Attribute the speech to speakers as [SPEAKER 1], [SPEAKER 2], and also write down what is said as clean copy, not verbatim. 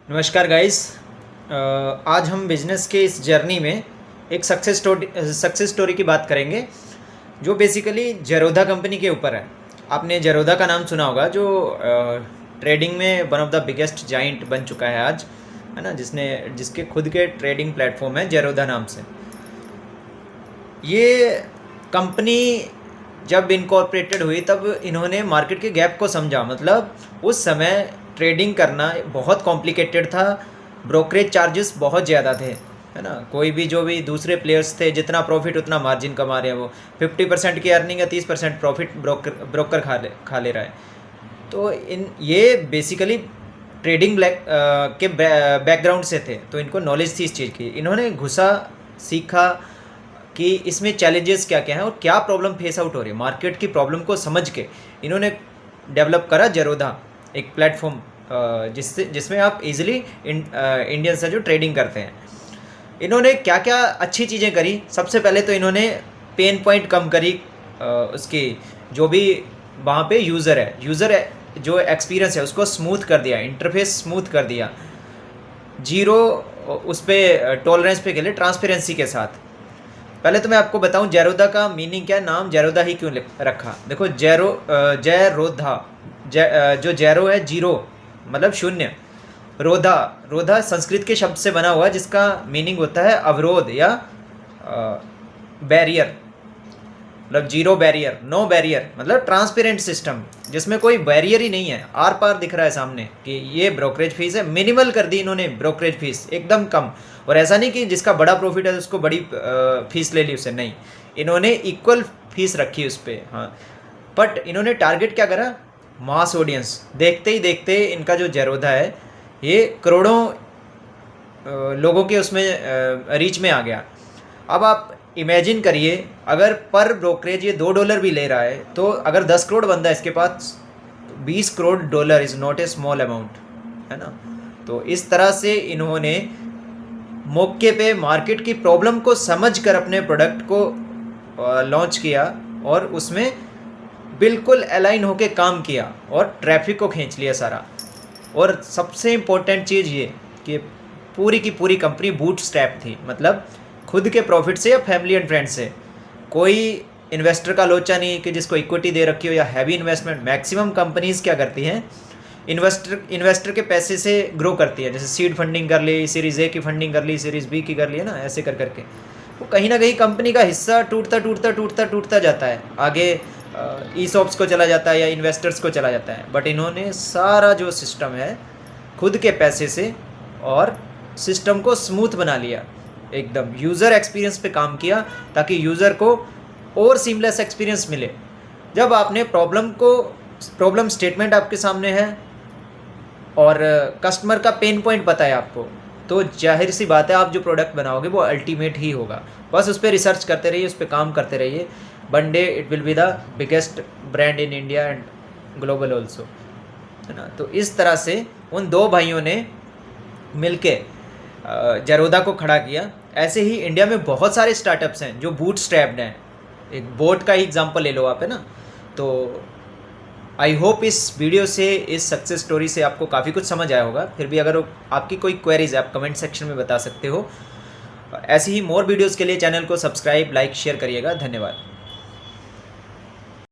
[SPEAKER 1] नमस्कार गाइस। आज हम बिजनेस के इस जर्नी में एक सक्सेस स्टोरी की बात करेंगे जो बेसिकली जेरोधा कंपनी के ऊपर है। आपने जेरोधा का नाम सुना होगा, जो ट्रेडिंग में one of the biggest giant बन चुका है आज, है ना, जिसके खुद के ट्रेडिंग प्लेटफॉर्म है जेरोधा नाम से। ये कंपनी जब इनकॉर्पोरेटेड हुई तब इन्होंने मार्केट के गैप को समझा। मतलब उस समय ट्रेडिंग करना बहुत कॉम्प्लिकेटेड था, ब्रोकरेज चार्जेस बहुत ज़्यादा थे, है ना। कोई भी जो भी दूसरे प्लेयर्स थे, जितना प्रॉफिट उतना मार्जिन कमा रहे हैं, वो 50% की अर्निंग है, 30% प्रॉफिट ब्रोकर खा ले रहा है। तो इन ये बेसिकली ट्रेडिंग के बैकग्राउंड से थे, तो इनको नॉलेज थी इस चीज़ की। इन्होंने घुसा, सीखा कि इसमें चैलेंजेस क्या क्या हैं और क्या प्रॉब्लम फेस आउट हो रही है। मार्केट की प्रॉब्लम को समझ के इन्होंने डेवलप करा जेरोधा, एक प्लेटफॉर्म जिसमें आप इजीली इंडियन से जो ट्रेडिंग करते हैं। इन्होंने क्या क्या अच्छी चीज़ें करी। सबसे पहले तो इन्होंने पेन पॉइंट कम करी, उसकी जो भी वहाँ पे यूज़र जो एक्सपीरियंस है उसको स्मूथ कर दिया, इंटरफेस स्मूथ कर दिया, जीरो उस पर टॉलरेंस पे के लिए ट्रांसपेरेंसी के साथ। पहले तो मैं आपको बताऊं जेरोधा का मीनिंग क्या है, नाम जेरोधा ही क्यों रखा। देखो जेरोधा, जो जेरो है जीरो मतलब शून्य, रोधा रोधा संस्कृत के शब्द से बना हुआ है जिसका मीनिंग होता है अवरोध या बैरियर। मतलब जीरो बैरियर, नो बैरियर मतलब ट्रांसपेरेंट सिस्टम जिसमें कोई बैरियर ही नहीं है, आर पार दिख रहा है सामने कि ये ब्रोकरेज फीस है। मिनिमल कर दी इन्होंने ब्रोकरेज फीस, एकदम कम। और ऐसा नहीं कि जिसका बड़ा प्रॉफिट है उसको बड़ी फीस ले ली उससे, नहीं, इन्होंने इक्वल फीस रखी उस पर। हाँ, बट इन्होंने टारगेट क्या करा, मास ऑडियंस। देखते ही देखते इनका जो जेरोधा है ये करोड़ों लोगों के उसमें रीच में आ गया। अब आप इमेजिन करिए, अगर पर ब्रोकरेज ये $2 भी ले रहा है, तो अगर 10 करोड़ बंदा है इसके पास, 20 crore dollar is not a small amount, है ना। तो इस तरह से इन्होंने मौके पे मार्केट की प्रॉब्लम को समझकर अपने प्रोडक्ट को लॉन्च किया और उसमें बिल्कुल अलाइन होके काम किया और ट्रैफिक को खींच लिया सारा। और सबसे इम्पोर्टेंट चीज़ ये कि पूरी की पूरी कंपनी बूट स्ट्रैप थी, मतलब खुद के प्रॉफिट से या फैमिली एंड फ्रेंड्स से। कोई इन्वेस्टर का लोचा नहीं कि जिसको इक्विटी दे रखी हो या हैवी इन्वेस्टमेंट। मैक्सिमम कंपनीज क्या करती हैं, इन्वेस्टर के पैसे से ग्रो करती है। जैसे सीड फंडिंग कर ली, सीरीज़ ए की फंडिंग कर ली, सीरीज़ बी की कर ली, है ना, ऐसे कर करके वो कहीं ना कहीं कंपनी का हिस्सा टूटता जाता है, आगे ई सॉप्स को चला जाता है या इन्वेस्टर्स को चला जाता है। बट इन्होंने सारा जो सिस्टम है खुद के पैसे से और सिस्टम को स्मूथ बना लिया, एकदम यूज़र एक्सपीरियंस पे काम किया ताकि यूज़र को और सीमलेस एक्सपीरियंस मिले। जब आपने प्रॉब्लम स्टेटमेंट आपके सामने है और कस्टमर का पेन पॉइंट पता है आपको, तो जाहिर सी बात है आप जो प्रोडक्ट बनाओगे वो अल्टीमेट ही होगा। बस उस पर रिसर्च करते रहिए, उस पर काम करते रहिए। One day it will be the biggest brand in India and global also, है ना। तो इस तरह से उन दो भाइयों ने मिलके जेरोधा को खड़ा किया। ऐसे ही इंडिया में बहुत सारे स्टार्टअप्स हैं जो बूट स्ट्रैप्ड हैं। एक बोट का ही एग्जांपल ले लो आप, है ना। तो आई होप इस वीडियो से, इस सक्सेस स्टोरी से आपको काफ़ी कुछ समझ आया होगा। फिर भी अगर आपकी कोई क्वेरीज है आप कमेंट सेक्शन में बता सकते हो। ऐसे ही मोर वीडियोज़ के लिए चैनल को सब्सक्राइब, लाइक, शेयर करिएगा। धन्यवाद।